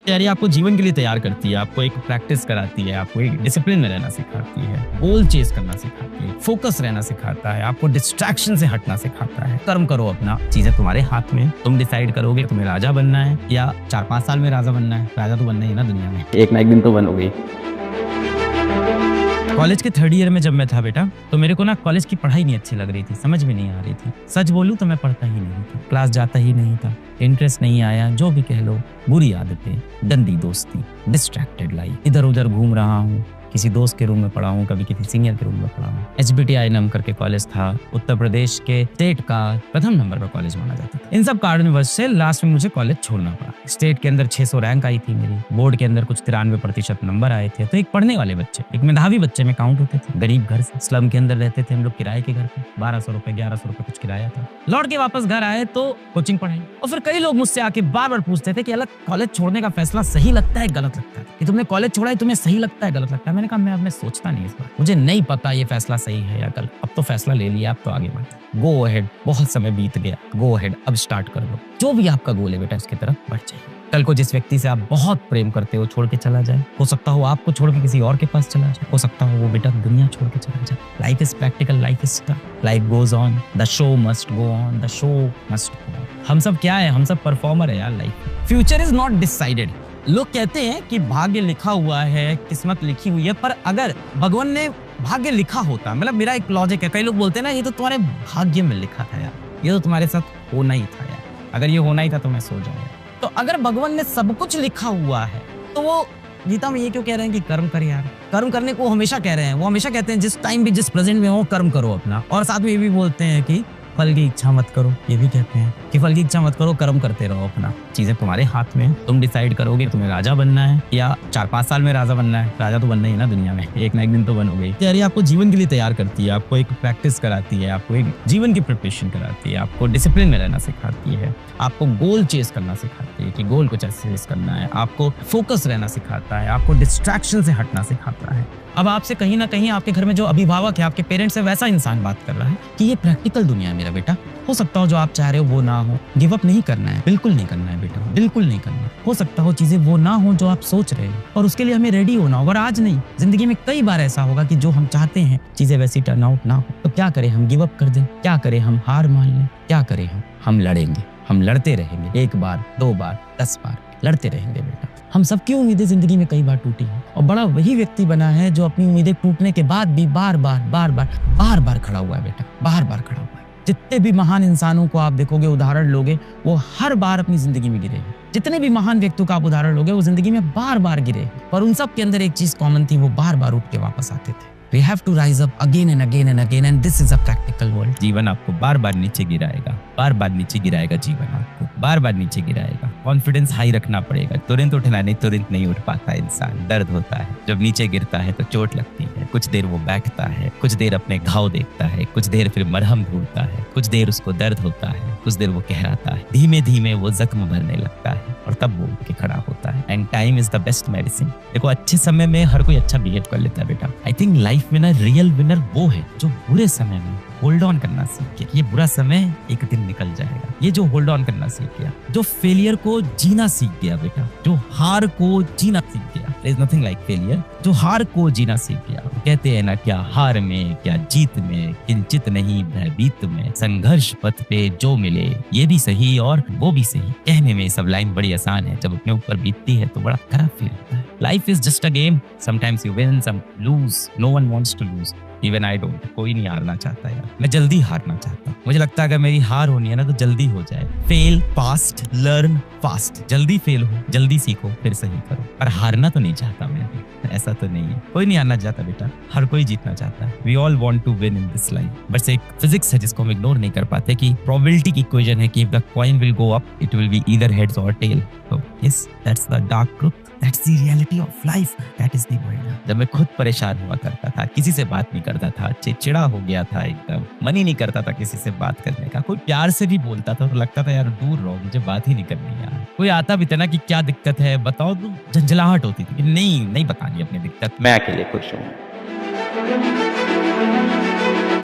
तैयारी आपको जीवन के लिए तैयार करती है, आपको एक प्रैक्टिस कराती है, आपको एक डिसिप्लिन में रहना सिखाती है, गोल चेस करना सिखाती है, फोकस रहना सिखाता है, आपको डिस्ट्रैक्शन से हटना सिखाता है। कर्म करो अपना, चीजें तुम्हारे हाथ में, तुम डिसाइड करोगे तुम्हें राजा बनना है या 4-5 साल में राजा बनना है। राजा तो बनना ही है ना दुनिया में, एक ना एक दिन तो बनोगे। कॉलेज के 3rd ईयर में जब मैं था बेटा, तो मेरे को ना कॉलेज की पढ़ाई नहीं अच्छी लग रही थी, समझ में नहीं आ रही थी। सच बोलूं तो मैं पढ़ता ही नहीं था, क्लास जाता ही नहीं था, इंटरेस्ट नहीं आया, जो भी कह लो। बुरी आदतें, गंदी दोस्ती, डिस्ट्रैक्टेड लाइफ, इधर उधर घूम रहा हूँ, किसी दोस्त के रूम में पढ़ा हूँ, कभी किसी सीनियर के रूम में पढ़ा हूँ। HBTINM करके कॉलेज था, उत्तर प्रदेश के स्टेट का प्रथम नंबर पर कॉलेज माना जाता था। इन सब कारणवश से लास्ट में मुझे कॉलेज छोड़ना पड़ा। स्टेट के अंदर 600 रैंक आई थी मेरी, बोर्ड के अंदर कुछ 93% नंबर आए थे। तो एक पढ़ने वाले बच्चे, एक मेधावी बच्चे में काउंट होते थे। गरीब घर से, स्लम के अंदर रहते थे हम लोग, किराए के घर पे 1200 रुपए 1100 रुपए कुछ किराया था। लौट के वापस घर आए तो कोचिंग पढ़ाई, और फिर कई लोग मुझसे आके बार बार पूछते थे कि अलग कॉलेज छोड़ने का फैसला सही लगता है गलत लगता है, कि तुमने कॉलेज छोड़ा है, तुम्हें सही लगता है गलत लगता है। मैंने कहा मैं अब सोचता नहीं इस बार, मुझे नहीं पता ये फैसला सही है या गलत। अब तो फैसला ले लिया, अब तो आगे बढ़, गो अहेड। बहुत समय बीत गया, गो अहेड, अब स्टार्ट कर लो। जो भी आपका गोल है बेटा, उसकी तरफ बढ़ जाइए। कल को जिस व्यक्ति से आप बहुत प्रेम करते हो छोड़ के चला जाए, हो सकता हो आपको छोड़ के किसी और के पास चला जाए, हो सकता हो वो बेटा दुनिया छोड़ के चला जाए। Life is practical, life is tough, life goes on, the show must go on, the show must go on. हम सब क्या है, हम सब परफॉर्मर है यार life. Future is not decided. लोग कहते हैं कि भाग्य लिखा हुआ है, किस्मत लिखी हुई है, पर अगर भगवान ने भाग्य लिखा होता, मतलब मेरा एक लॉजिक है, कई लोग बोलते हैं ना ये तो तुम्हारे भाग्य में लिखा था यार, ये तो तुम्हारे साथ होना ही था यार, अगर ये होना ही था तो मैं सो जाऊंगा। तो अगर भगवान ने सब कुछ लिखा हुआ है तो वो गीता में ये क्यों कह रहे हैं कि कर्म कर यार। कर्म करने को हमेशा कह रहे हैं, वो हमेशा कहते हैं जिस टाइम भी, जिस प्रेजेंट में हो कर्म करो अपना। और साथ में ये भी बोलते हैं कि फल की इच्छा मत करो, ये भी कहते हैं कि फल की इच्छा मत करो, कर्म करते रहो अपना। चीजें तुम्हारे हाथ में, तुम डिसाइड करोगे तुम्हें राजा बनना है या 4-5 साल में राजा बनना है। राजा तो बनना ही है ना दुनिया में, एक ना एक दिन तो बनोगे। तैयारी आपको जीवन के लिए तैयार करती है, आपको एक प्रैक्टिस कराती है, आपको एक जीवन की प्रिपरेशन कराती है, आपको डिसिप्लिन में रहना सिखाती है, आपको गोल चेस करना सिखाती है कि गोल को कैसे चेस करना है, आपको फोकस रहना सिखाता है, आपको डिस्ट्रैक्शन से हटना सिखाता है। अब आपसे कहीं ना कहीं आपके घर में जो अभिभावक है, आपके पेरेंट्स है, वैसा इंसान बात कर रहा है कि ये प्रैक्टिकल दुनिया है मेरा बेटा, हो सकता हो जो आप चाह रहे हो वो ना हो। गिव अप नहीं करना है, बिल्कुल नहीं करना है बेटा, बिल्कुल नहीं करना है। हो सकता हो चीजें वो ना हो जो आप सोच रहे हो, और उसके लिए हमें रेडी होना होगा। और आज नहीं, जिंदगी में कई बार ऐसा होगा कि जो हम चाहते हैं चीजें वैसी टर्न आउट ना हो। तो क्या करें, हम गिव अप कर दें? क्या करें, हम हार मान लें? क्या करें, हम लड़ेंगे, हम लड़ते रहेंगे, 1 बार 2 बार 10 बार लड़ते रहेंगे बेटा। हम सबकी उम्मीदें जिंदगी में कई बार टूटी हैं, और बड़ा वही व्यक्ति बना है जो अपनी उम्मीदें टूटने के बाद भी बार बार खड़ा हुआ है बेटा, बार बार खड़ा हुआ है। जितने भी महान इंसानों को आप देखोगे, उदाहरण लोगे, वो हर बार अपनी जिंदगी में गिरे हैं। जितने भी महान व्यक्तियों का आप उदाहरण लोगे, वो जिंदगी में बार बार गिरे, पर उन सब के अंदर एक चीज कॉमन थी, वो बार बार उठ के वापस आते थे। We have to rise up again and again and again, and this is a practical world. जीवन आपको बार बार नीचे गिराएगा, बार बार नीचे गिराएगा, जीवन आपको बार बार नीचे गिराएगा। कॉन्फिडेंस हाई रखना पड़ेगा, तुरंत उठना नहीं, तुरंत नहीं उठ पाता इंसान, दर्द होता है। जब नीचे गिरता है तो चोट लगती है, कुछ देर वो बैठता है, कुछ देर अपने घाव देखता है, कुछ देर फिर मरहम ढूंढता है, कुछ देर उसको दर्द होता है, कुछ देर वो कहराता है, धीमे धीमे वो जख्म भरने लगता है, और तब वो उठ के खड़ा होता है। And time is the best medicine. देखो, अच्छे समय में हर कोई अच्छा बिहेव कर लेता है बेटा। आई थिंक लाइफ में ना रियल विनर वो है जो बुरे समय में होल्ड ऑन करना सीख गया। ये बुरा समय एक दिन निकल जाएगा, ये जो होल्ड ऑन करना सीख गया, जो फेलियर को जीना सीख गया बेटा, जो हार को जीना सीख गया। There is nothing like failure, जो हार को जीना सीख गया। कहते हैं ना, क्या हार में क्या जीत में, किंचित नहीं भयभीत में, संघर्ष पथ पे जो मिले ये भी सही और वो भी सही। कहने में सब लाइन बड़ी आसान है, जब अपने ऊपर बीतती है तो बड़ा खराब फील होता है। Life is just a game, sometimes you win, some lose, no one wants to lose, even I don't. कोई नहीं हारना चाहता यार, मैं जल्दी हारना चाहता हूँ। मुझे लगता है अगर मेरी हार होनी है ना तो जल्दी हो जाए। Fail fast, learn fast. जल्दी फेल हो, जल्दी सीखो, फिर सही करो। पर हारना तो नहीं चाहता मैं, ऐसा तो नहीं है। कोई नहीं हारना चाहता बेटा, हर कोई जीतना चाहता है। We all want to win in this life. बस एक फिजिक्स है जिसको हम इग्नोर नहीं कर पाते, कि प्रोबेबिलिटी की इक्वेशन है कि if the coin will go up it will be either heads और tell. So yes, that's the dark truth. That's the reality of life. That is the world. जब मैं खुद परेशान हुआ करता था, किसी से बात नहीं करता था, चिड़चिड़ा हो गया था, एकदम मन ही नहीं करता था किसी से बात करने का। कोई प्यार से भी बोलता था तो लगता था यार दूर रहो, मुझे बात ही नहीं करनी यार। कोई आता भी था ना कि क्या दिक्कत है बताओ, तो झंझलाहट होती थी कि नहीं बतानी अपनी दिक्कत, मैं अकेले खुश हूँ।